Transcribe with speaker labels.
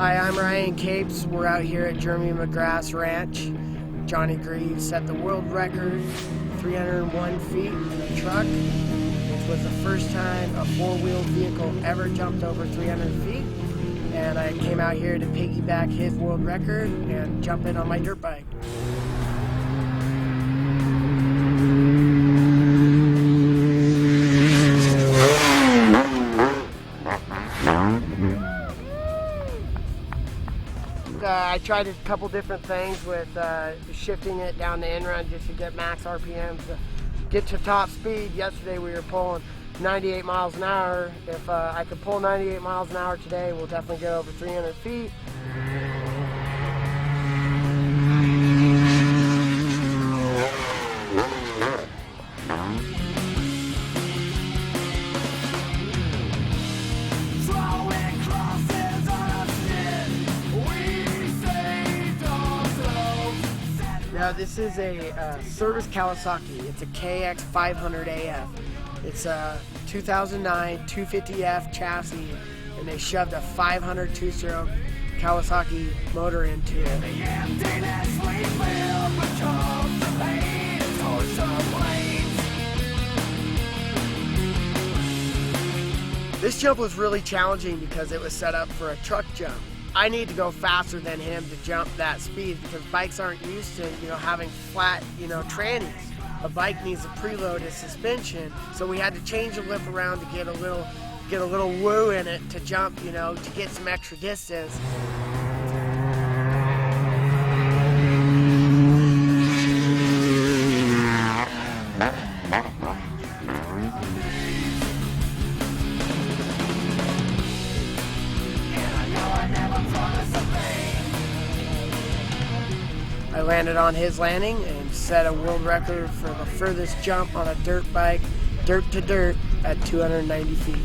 Speaker 1: Hi, I'm Ryan Capes. We're out here at Jeremy McGrath's ranch. Johnny Greaves set the world record, 301 feet in a truck, which was the first time a four-wheeled vehicle ever jumped over 300 feet. And I came out here to piggyback his world record and jump in on my dirt bike. I tried a couple different things with shifting it down the in-run just to get max RPMs to get to top speed. Yesterday we were pulling 98 miles an hour. If I could pull 98 miles an hour today, we'll definitely get over 300 feet. Now this is a Service Kawasaki. It's a KX500AF. It's a 2009 250F chassis, and they shoved a 500 two-stroke Kawasaki motor into it. This jump was really challenging because it was set up for a truck jump. I need to go faster than him to jump that speed because bikes aren't used to, having flat, trannies. A bike needs a preloaded suspension, so we had to change the lip around to get a little woo in it to jump, to get some extra distance. I landed on his landing and set a world record for the furthest jump on a dirt bike, dirt to dirt, at 290 feet.